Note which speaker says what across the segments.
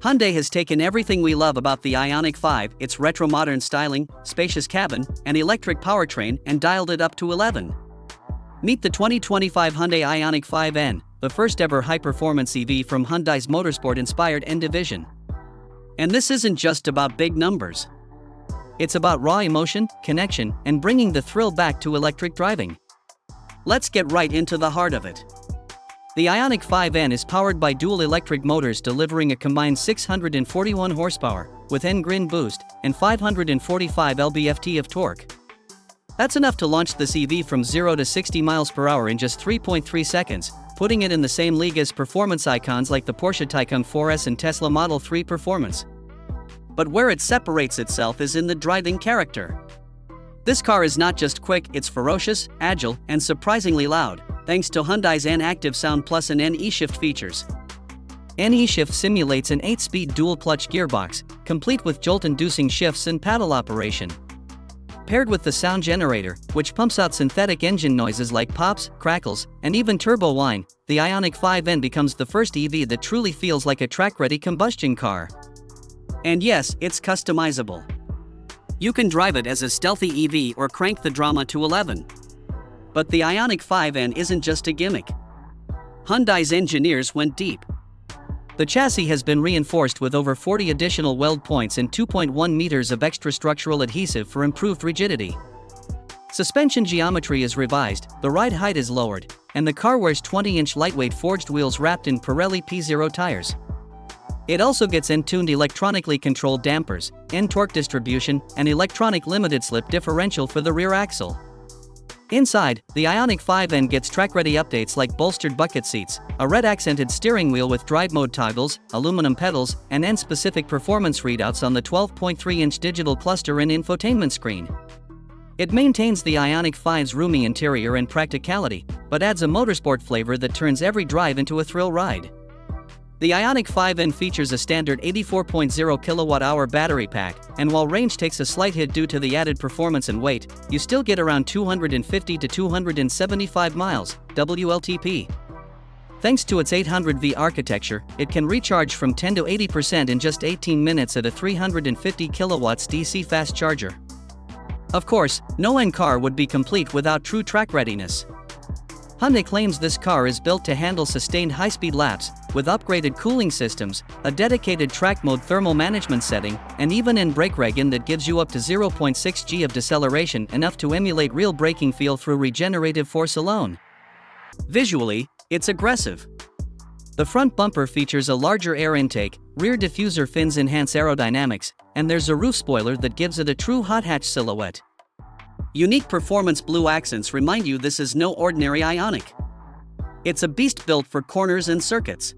Speaker 1: Hyundai has taken everything we love about the Ioniq 5, its retro-modern styling, spacious cabin, and electric powertrain, and dialed it up to 11. Meet the 2025 Hyundai Ioniq 5N, the first-ever high-performance EV from Hyundai's motorsport-inspired N division. And this isn't just about big numbers. It's about raw emotion, connection, and bringing the thrill back to electric driving. Let's get right into the heart of it. The Ioniq 5N is powered by dual electric motors delivering a combined 641 horsepower, with N-Grin boost, and 545 lb-ft of torque. That's enough to launch this EV from 0 to 60 miles per hour in just 3.3 seconds, putting it in the same league as performance icons like the Porsche Taycan 4S and Tesla Model 3 Performance. But where it separates itself is in the driving character. This car is not just quick, it's ferocious, agile, and surprisingly loud, thanks to Hyundai's N Active Sound Plus and N eShift features. N eShift simulates an 8-speed dual-clutch gearbox, complete with jolt-inducing shifts and paddle operation. Paired with the sound generator, which pumps out synthetic engine noises like pops, crackles, and even turbo whine, the Ioniq 5N becomes the first EV that truly feels like a track-ready combustion car. And yes, it's customizable. You can drive it as a stealthy EV or crank the drama to 11. But the Ioniq 5N isn't just a gimmick. Hyundai's engineers went deep. The chassis has been reinforced with over 40 additional weld points and 2.1 meters of extra structural adhesive for improved rigidity. Suspension geometry is revised, the ride height is lowered, and the car wears 20-inch lightweight forged wheels wrapped in Pirelli P0 tires. It also gets N-tuned electronically controlled dampers, N-torque distribution, and electronic limited-slip differential for the rear axle. Inside, the Ioniq 5N gets track-ready updates like bolstered bucket seats, a red-accented steering wheel with drive mode toggles, aluminum pedals, and N-specific performance readouts on the 12.3-inch digital cluster and infotainment screen. It maintains the Ioniq 5's roomy interior and practicality, but adds a motorsport flavor that turns every drive into a thrill ride. The Ioniq 5N features a standard 84.0 kWh battery pack, and while range takes a slight hit due to the added performance and weight, you still get around 250 to 275 miles, WLTP. Thanks to its 800V architecture, it can recharge from 10 to 80% in just 18 minutes at a 350 kilowatts DC fast charger. Of course, no N car would be complete without true track readiness. Hyundai claims this car is built to handle sustained high-speed laps, with upgraded cooling systems, a dedicated track mode thermal management setting, and even an brake regen that gives you up to 0.6 G of deceleration, enough to emulate real braking feel through regenerative force alone. Visually, it's aggressive. The front bumper features a larger air intake, rear diffuser fins enhance aerodynamics, and there's a roof spoiler that gives it a true hot hatch silhouette. Unique performance blue accents remind you this is no ordinary Ioniq. It's a beast built for corners and circuits.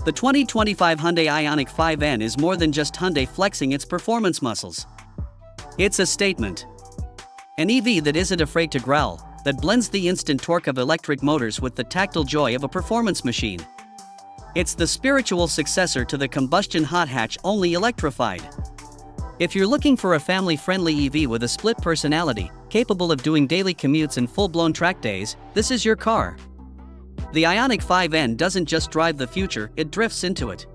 Speaker 1: The 2025 Hyundai Ioniq 5N is more than just Hyundai flexing its performance muscles. It's a statement. An EV that isn't afraid to growl, that blends the instant torque of electric motors with the tactile joy of a performance machine. It's the spiritual successor to the combustion hot hatch, only electrified. If you're looking for a family-friendly EV with a split personality, capable of doing daily commutes and full-blown track days, this is your car. The Ioniq 5N doesn't just drive the future, it drifts into it.